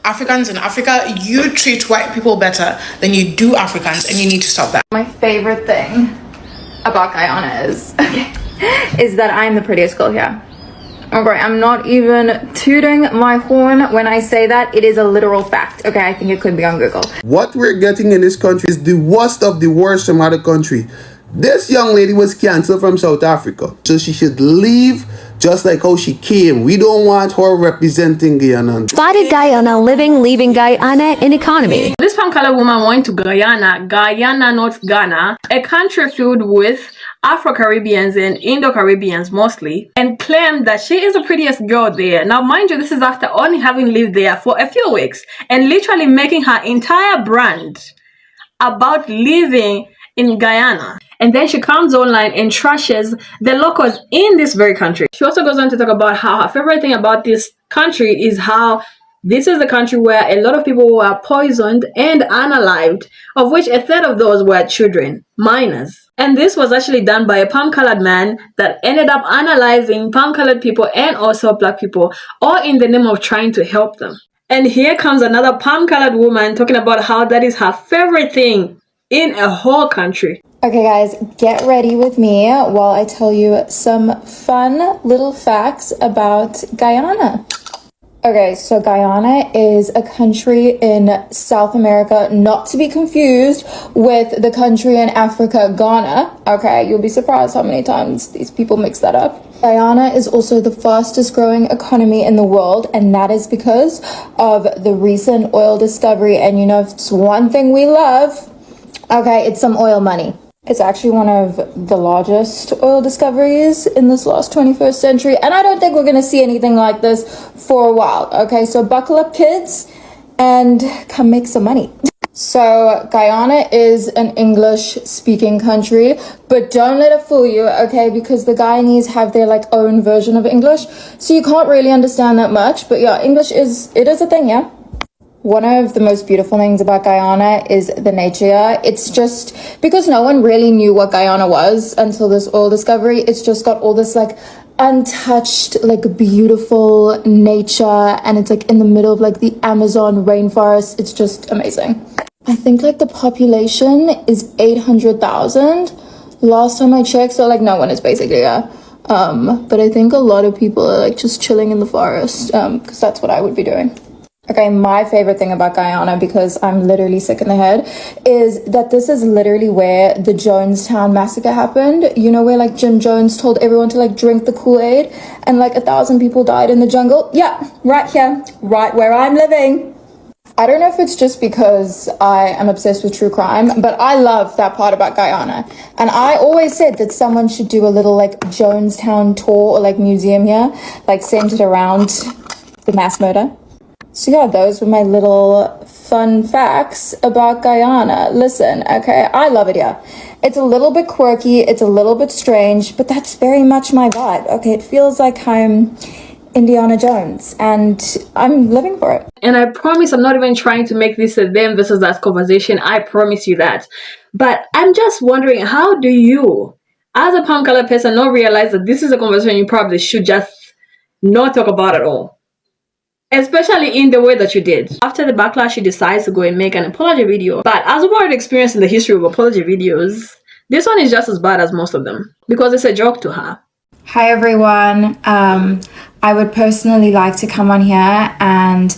Africans in Africa, you treat white people better than you do Africans, and you need to stop that. My favorite thing about Guyana is that I'm the prettiest girl here. Okay, I'm not even tooting my horn when I say that. It is a literal fact. Okay, I think it could be on Google. What we're getting in this country is the worst of the worst from other country. This young lady was cancelled from South Africa, so she should leave just like how she came. We don't want her representing Guyana. Spotted Guyana leaving Guyana in economy. This palm-colored woman went to Guyana, North Ghana, a country filled with Afro-Caribbeans and Indo-Caribbeans mostly, and claimed that she is the prettiest girl there. Now, mind you, this is after only having lived there for a few weeks and literally making her entire brand about living in Guyana. And then she comes online and trashes the locals in this very country. She also goes on to talk about how her favorite thing about this country is how this is the country where a lot of people were poisoned and unalived, of which a third of those were children, minors. And this was actually done by a palm-colored man that ended up unaliving palm-colored people and also black people, all in the name of trying to help them. And here comes another palm-colored woman talking about how that is her favorite thing in a whole country. Okay guys, get ready with me while I tell you some fun little facts about Guyana. Okay, so Guyana is a country in South America, not to be confused with the country in Africa, Ghana. Okay, you'll be surprised how many times these people mix that up. Guyana is also the fastest growing economy in the world, and that is because of the recent oil discovery. And you know, if it's one thing we love, okay, it's some oil money. It's actually one of the largest oil discoveries in this last 21st century. And I don't think we're going to see anything like this for a while. Okay, so buckle up, kids, and come make some money. So Guyana is an English-speaking country, but don't let it fool you, okay? Because the Guyanese have their own version of English, so you can't really understand that much. But yeah, English is a thing, yeah? One of the most beautiful things about Guyana is the nature. It's just because no one really knew what Guyana was until this oil discovery. It's just got all this untouched, beautiful nature, and it's in the middle of the Amazon rainforest. It's just amazing. I think the population is 800,000 last time I checked, so no one is basically but I think a lot of people are just chilling in the forest, because that's what I would be doing. Okay, my favorite thing about Guyana, because I'm literally sick in the head, is that this is literally where the Jonestown massacre happened. You know, where Jim Jones told everyone to drink the Kool-Aid and 1,000 people died in the jungle? Yeah, right here, right where I'm living. I don't know if it's just because I am obsessed with true crime, but I love that part about Guyana. And I always said that someone should do a little Jonestown tour or museum here, centered around the mass murder. So yeah, those were my little fun facts about Guyana. Listen, okay, I love it here. It's a little bit quirky, it's a little bit strange, but that's very much my vibe. Okay, it feels like I'm Indiana Jones, and I'm living for it. And I promise I'm not even trying to make this a them versus us conversation. I promise you that. But I'm just wondering, how do you, as a palm-colored person, not realize that this is a conversation you probably should just not talk about at all? Especially in the way that you did. After the backlash, she decides to go and make an apology video. But as we've already experienced in the history of apology videos, this one is just as bad as most of them, because it's a joke to her. Hi everyone. I would personally like to come on here and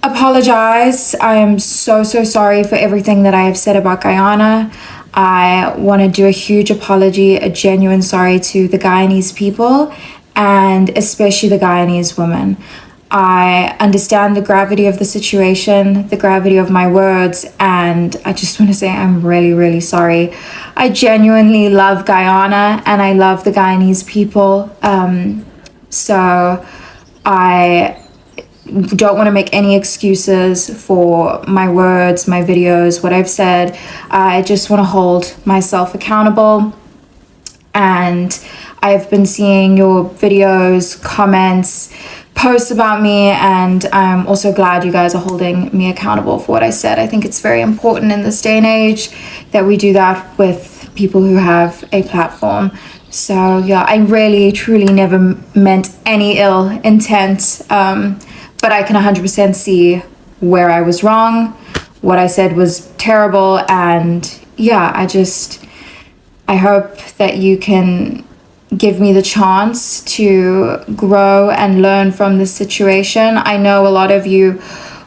apologize. I am so sorry for everything that I have said about Guyana. I want to do a huge apology, a genuine sorry to the Guyanese people, and especially the Guyanese women. I understand the gravity of the situation, the gravity of my words, and I just want to say I'm really sorry. I genuinely love Guyana and I love the Guyanese people. So I don't want to make any excuses for my words, my videos, what I've said. I just want to hold myself accountable. And I've been seeing your videos, comments, posts about me, and I'm also glad you guys are holding me accountable for what I said. I think it's very important in this day and age that we do that with people who have a platform. So yeah, I really truly never meant any ill intent, but I can 100% see where I was wrong. What I said was terrible, and yeah, I hope that you can give me the chance to grow and learn from this situation. I know a lot of you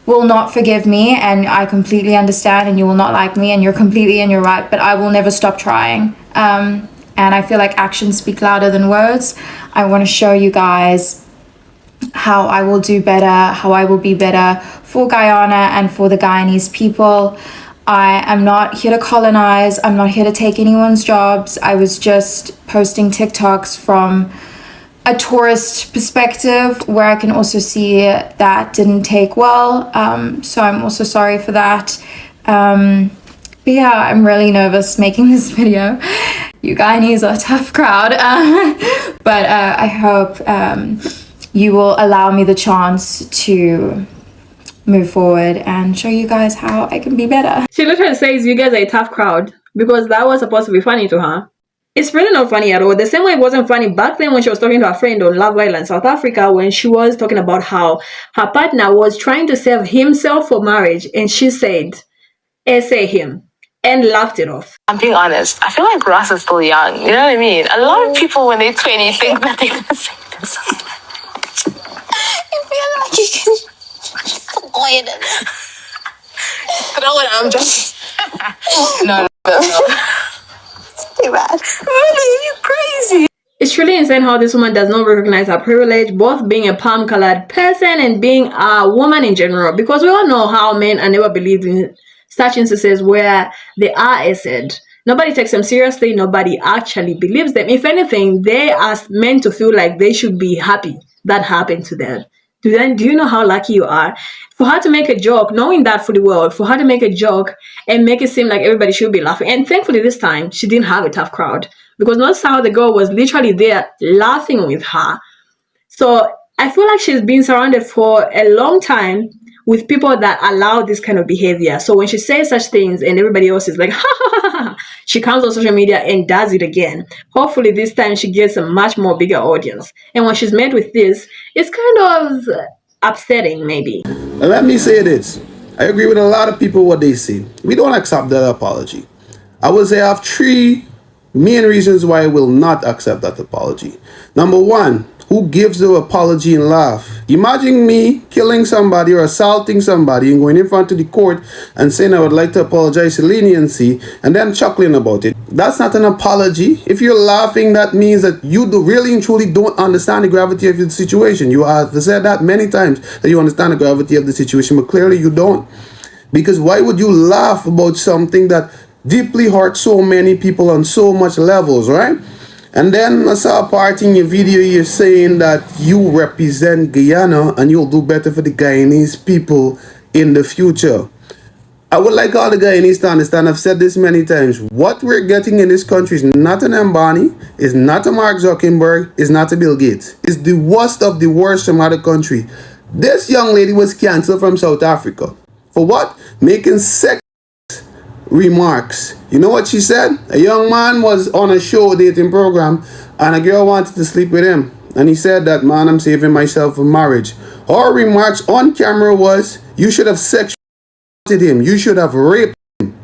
will not forgive me, and I completely understand, and you will not like me, and you're completely in your right, but I will never stop trying. And I feel like actions speak louder than words. I want to show you guys how I will do better, how I will be better for Guyana and for the Guyanese people. I am not here to colonize. I'm not here to take anyone's jobs. I was just posting TikToks from a tourist perspective where I can also see that didn't take well. So I'm also sorry for that. But yeah, I'm really nervous making this video. You Guyanese are a tough crowd. But I hope you will allow me the chance to move forward and show you guys how I can be better. She literally says you guys are a tough crowd because that was supposed to be funny to her. It's really not funny at all. The same way it wasn't funny back then when she was talking to her friend on Love Island, South Africa, when she was talking about how her partner was trying to save himself for marriage, and she said, essay him, and laughed it off. I'm being honest. I feel like grass is still young. You know what I mean? A lot of people when they're 20 think that they're gonna say themselves. You feel like you can avoid it. Throw it. I'm just no. Too bad. Really, you crazy. It's truly insane how this woman does not recognize her privilege, both being a palm-colored person and being a woman in general, because we all know how men are never believed in such instances where they are essayed. Nobody takes them seriously. Nobody actually believes them. If anything, they are meant to feel like they should be happy that happened to them. Do you know how lucky you are? For her to make a joke, knowing that for the world, for her to make a joke and make it seem like everybody should be laughing. And thankfully this time, she didn't have a tough crowd. Because notice how the girl was literally there laughing with her. So I feel like she's been surrounded for a long time with people that allow this kind of behavior. So when she says such things and everybody else is like, ha ha ha ha, she comes on social media and does it again. Hopefully this time she gets a much more bigger audience. And when she's met with this, it's kind of upsetting maybe. Let me say this. I agree with a lot of people what they say. We don't accept that apology. I would say I have three main reasons why I will not accept that apology. Number one, who gives the apology and laugh? Imagine me killing somebody or assaulting somebody and going in front of the court and saying I would like to apologize to leniency and then chuckling about it. That's not an apology. If you're laughing, that means that you really and truly don't understand the gravity of the situation. You have said that many times that you understand the gravity of the situation, but clearly you don't. Because why would you laugh about something that deeply hurts so many people on so much levels, right? And then I saw a part in your video you're saying that you represent Guyana and you'll do better for the Guyanese people in the future. I would like all the Guyanese to understand, I've said this many times, what we're getting in this country is not an Mbani, is not a Mark Zuckerberg, is not a Bill Gates. It's the worst of the worst from other country. This young lady was cancelled from South Africa. For what? Making sex remarks. You know what she said? A young man was on a show dating program and a girl wanted to sleep with him. And he said that, man, I'm saving myself for marriage. Her remarks on camera was, you should have sexually him. You should have raped him.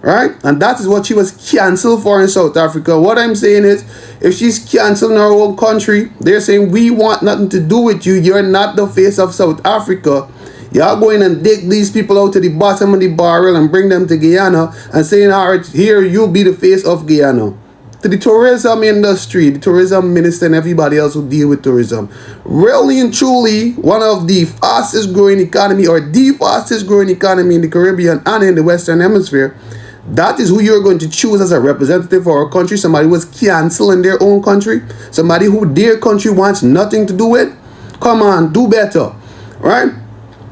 Right? And that is what she was cancelled for in South Africa. What I'm saying is, if she's cancelled in her own country, they're saying, we want nothing to do with you. You're not the face of South Africa. Y'all going and dig these people out to the bottom of the barrel and bring them to Guyana and saying, all right, here, you'll be the face of Guyana. To the tourism industry, the tourism minister and everybody else who deal with tourism. Really and truly, one of the fastest growing economy or the fastest growing economy in the Caribbean and in the Western Hemisphere. That is who you're going to choose as a representative for our country. Somebody who was cancelled in their own country. Somebody who their country wants nothing to do with. Come on, do better. Right?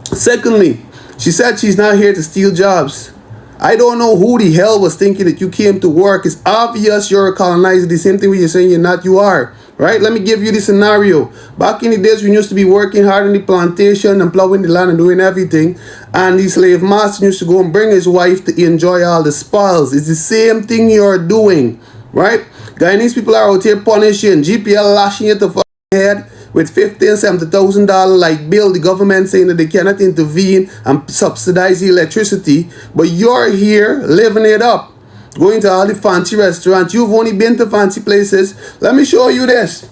Secondly, she said she's not here to steal jobs. I don't know who the hell was thinking that you came to work. It's obvious you're a colonizer. The same thing when you're saying you're not, you are. Right? Let me give you the scenario. Back in the days when you used to be working hard in the plantation and plowing the land and doing everything, and the slave master used to go and bring his wife to enjoy all the spoils. It's the same thing you're doing. Right? Guyanese people are out here punishing, GPL lashing you to the head, with $50,000 and $70,000 light bill, the government saying that they cannot intervene and subsidize the electricity, but you're here living it up, going to all the fancy restaurants. You've only been to fancy places. Let me show you this.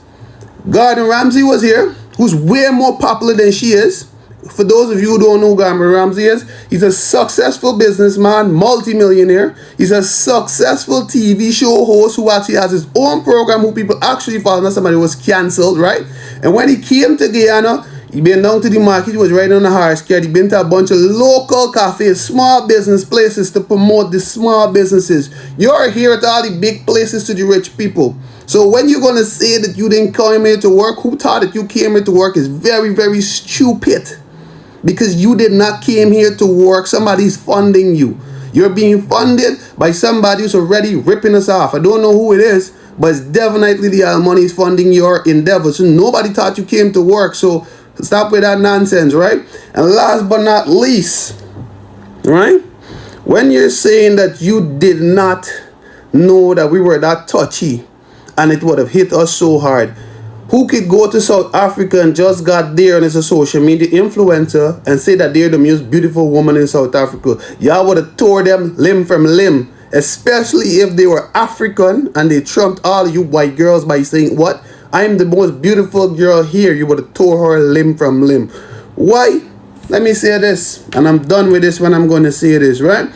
Gordon Ramsay was here, who's way more popular than she is. For those of you who don't know who Gordon Ramsay is, he's a successful businessman, multi-millionaire. He's a successful TV show host who actually has his own program who people actually follow. Not somebody who was cancelled, right? And when he came to Guyana, he been down to the market, he was riding on a horse carriage. He been to a bunch of local cafes, small business places to promote the small businesses. You're here at all the big places to the rich people. So when you're going to say that you didn't come here to work, who thought that you came here to work is very, very stupid. Because you did not came here to work. Somebody's funding you. You're being funded by somebody who's already ripping us off. I don't know who it is, but it's definitely the money is funding your endeavor. So nobody thought you came to work. So stop with that nonsense, right? And last but not least, right? When you're saying that you did not know that we were that touchy and it would have hit us so hard, who could go to South Africa and just got there and is a social media influencer and say that they're the most beautiful woman in South Africa? Y'all would have tore them limb from limb, especially if they were African and they trumped all of you white girls by saying, what? I'm the most beautiful girl here. You would have tore her limb from limb. Why? Let me say this, and I'm done with this when I'm going to say this, right?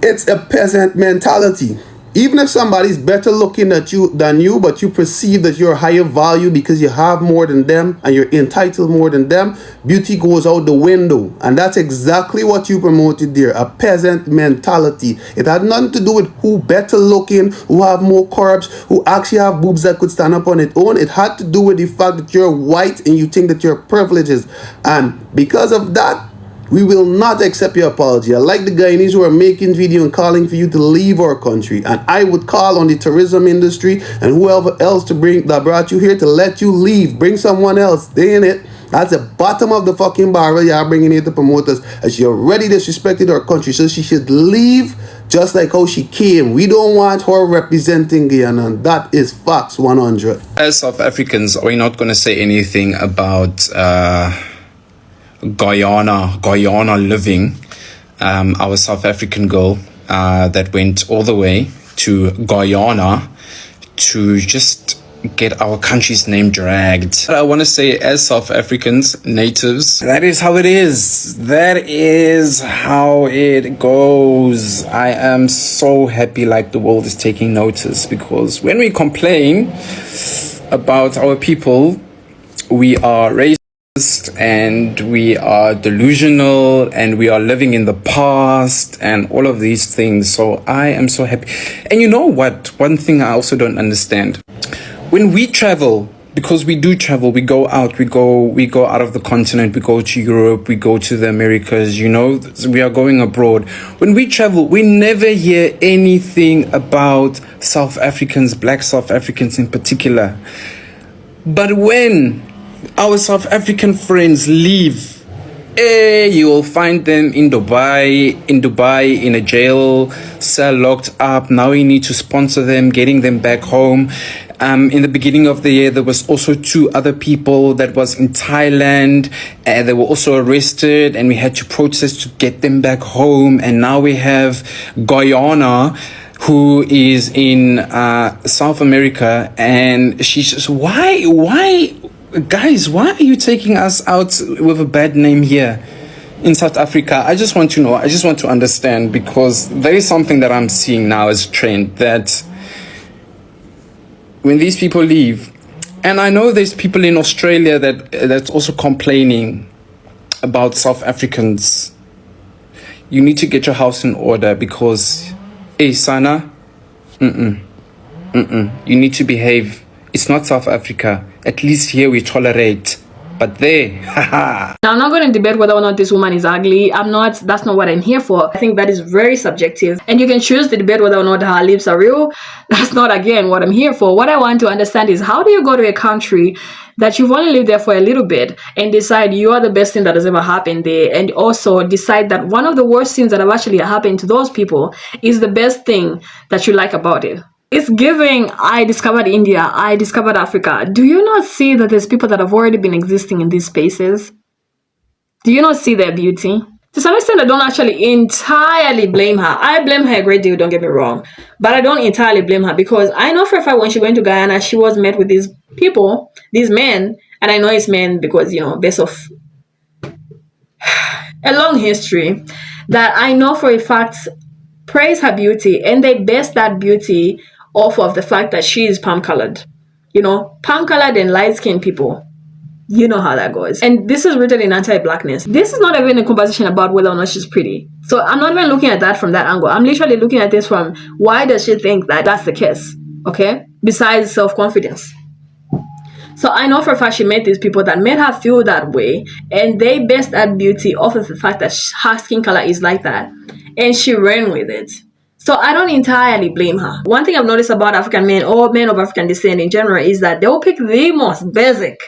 It's a peasant mentality. Even if somebody's better looking at you than you, but you perceive that you're higher value because you have more than them and you're entitled more than them, beauty goes out the window. And that's exactly what you promoted there, a peasant mentality. It had nothing to do with who better looking, who have more carbs, who actually have boobs that could stand up on its own. It had to do with the fact that you're white and you think that you're privileged. And because of that, we will not accept your apology. I like the Guyanese who are making video and calling for you to leave our country. And I would call on the tourism industry and whoever else that brought you here to let you leave. Bring someone else. They in it. That's the bottom of the fucking barrel. Y'all bringing here to promote us. As she already disrespected our country. So she should leave just like how she came. We don't want her representing Guyana. And that is facts 100. As South Africans, we're not going to say anything about Guyana living, our South African girl that went all the way to Guyana to just get our country's name dragged. I want to say, as South Africans, natives, that is how it is. That is how it goes. I am so happy like the world is taking notice, because when we complain about our people, we are racist and we are delusional and we are living in the past and all of these things. So I am so happy. And you know what? One thing I also don't understand. When we travel, because we do travel, we go out, we go out of the continent, we go to Europe, we go to the Americas, you know, we are going abroad. When we travel, we never hear anything about South Africans, black South Africans in particular. But when our South African friends leave, you will find them in Dubai, in a jail cell, locked up. Now we need to sponsor them, getting them back home. In the beginning of the year, there was also 2 other people that was in Thailand. They were also arrested and we had to protest to get them back home. And now we have Guyana, who is in South America. And she's just, why, guys, why are you taking us out with a bad name here in South Africa? I just want to know, I just want to understand, because there is something that I'm seeing now as a trend, that when these people leave, and I know there's people in Australia that's also complaining about South Africans, you need to get your house in order, because, Sana, you need to behave. It's not South Africa. At least here we tolerate. But there, haha. Now, I'm not going to debate whether or not this woman is ugly. That's not what I'm here for. I think that is very subjective. And you can choose to debate whether or not her lips are real. That's not, again, what I'm here for. What I want to understand is, how do you go to a country that you've only lived there for a little bit and decide you are the best thing that has ever happened there, and also decide that one of the worst things that have actually happened to those people is the best thing that you like about it? It's giving, I discovered India, I discovered Africa. Do you not see that there's people that have already been existing in these spaces? Do you not see their beauty? To some extent, I don't actually entirely blame her. I blame her a great deal, don't get me wrong. But I don't entirely blame her because I know for a fact when she went to Guyana, she was met with these people, these men. And I know it's men because, you know, based off a long history, that I know for a fact praise her beauty. And they base that beauty off of the fact that she is palm-colored. You know, palm-colored and light-skinned people. You know how that goes. And this is rooted in anti-blackness. This is not even a conversation about whether or not she's pretty. So I'm not even looking at that from that angle. I'm literally looking at this from why does she think that that's the case? Okay? Besides self-confidence. So I know for a fact she met these people that made her feel that way. And they based that beauty off of the fact that her skin color is like that. And she ran with it. So I don't entirely blame her. One thing I've noticed about African men or men of African descent in general is that they'll pick the most basic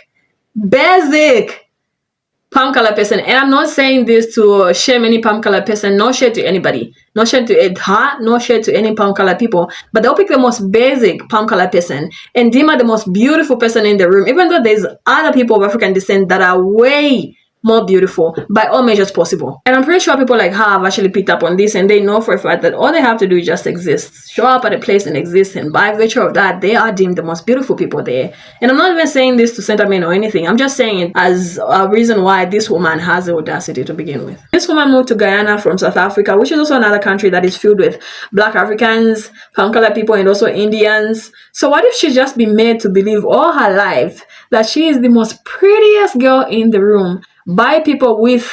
palm color person. And I'm not saying this to shame any palm color person, no shade to anybody, no shade to her, no shade to any palm color people, but they'll pick the most basic palm color person and deem her the most beautiful person in the room, even though there's other people of African descent that are way more beautiful by all measures possible. And I'm pretty sure people like her have actually picked up on this, and they know for a fact that all they have to do is just exist, show up at a place and exist, and by virtue of that, they are deemed the most beautiful people there. And I'm not even saying this to center men or anything. I'm just saying it as a reason why this woman has the audacity to begin with. This woman moved to Guyana from South Africa, which is also another country that is filled with Black Africans, palm color people, and also Indians. So what if she just been made to believe all her life that she is the most prettiest girl in the room by people with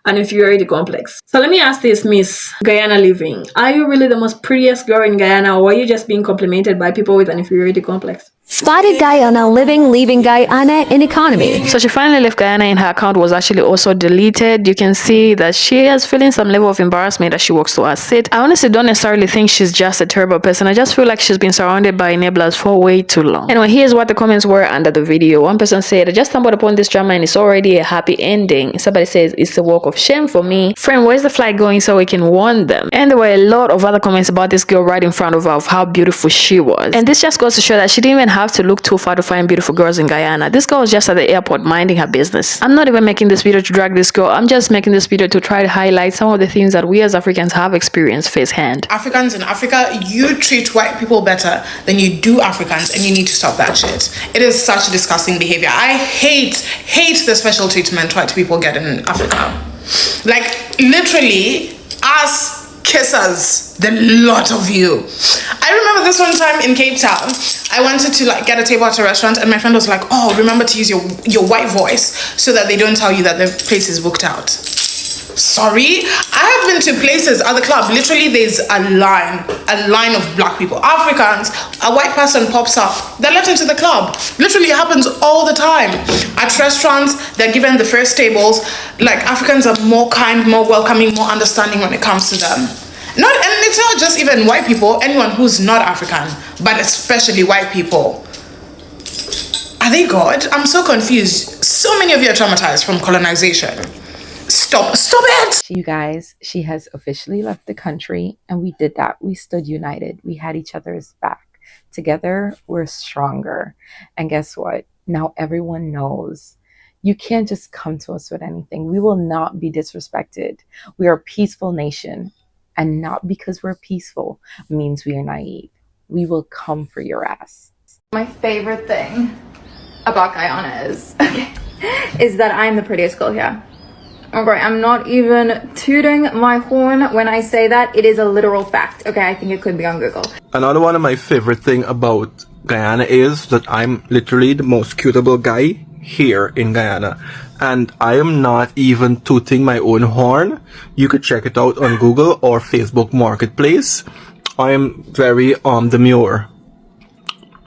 an inferiority complex? So let me ask this, Miss Guyana living. Are you really the most prettiest girl in Guyana, or are you just being complimented by people with an inferiority complex? Spotted Guyana living, leaving Guyana in economy. So she finally left Guyana and her account was actually also deleted. You can see that she is feeling some level of embarrassment as she walks to her seat. I honestly don't necessarily think she's just a terrible person. I just feel like she's been surrounded by enablers for way too long. Anyway, here's what the comments were under the video. One person said, I just stumbled upon this drama and it's already a happy ending. Somebody says, it's a walk of shame for me. Friend, where's the flight going so we can warn them? And there were a lot of other comments about this girl right in front of her of how beautiful she was. And this just goes to show that she didn't even have to look too far to find beautiful girls in Guyana. This girl was just at the airport minding her business. I'm not even making this video to drag this girl. I'm just making this video to try to highlight some of the things that we as Africans have experienced firsthand. Africans in Africa, you treat white people better than you do Africans, and you need to stop that shit. It is such disgusting behavior. I hate the special treatment white people get in Africa. Like, literally, us kissers, the lot of you. I remember this one time in Cape Town, I wanted to like get a table at a restaurant, and my friend was like, oh, remember to use your white voice so that they don't tell you that the place is booked out. Sorry, I have been to places at the club, literally there's a line of black people, Africans, a white person pops up, they're let into the club. Literally it happens all the time. At restaurants, they're given the first tables. Like, Africans are more kind, more welcoming, more understanding when it comes to them. And it's not just even white people, anyone who's not African, but especially white people. Are they God? I'm so confused. So many of you are traumatized from colonization. Stop it! You guys, she has officially left the country, and we did that. We stood united. We had each other's back. Together, we're stronger. And guess what? Now everyone knows. You can't just come to us with anything. We will not be disrespected. We are a peaceful nation. And not because we're peaceful means we are naive. We will come for your ass. My favorite thing about Guyana is that I'm the prettiest girl here. Okay, I'm not even tooting my horn when I say that. It is a literal fact. Okay, I think it could be on Google. Another one of my favorite thing about Guyana is that I'm literally the most cutable guy here in Guyana. And I am not even tooting my own horn. You could check it out on Google or Facebook Marketplace. I am very demure.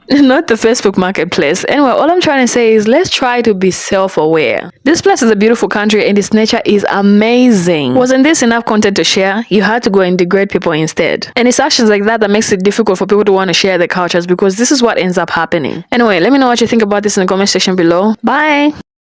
Not the Facebook Marketplace. Anyway, all I'm trying to say is let's try to be self-aware. This place is a beautiful country and its nature is amazing. Wasn't this enough content to share? You had to go and degrade people instead. And it's actions like that that makes it difficult for people to want to share their cultures, because this is what ends up happening. Anyway, let me know what you think about this in the comment section below. Bye!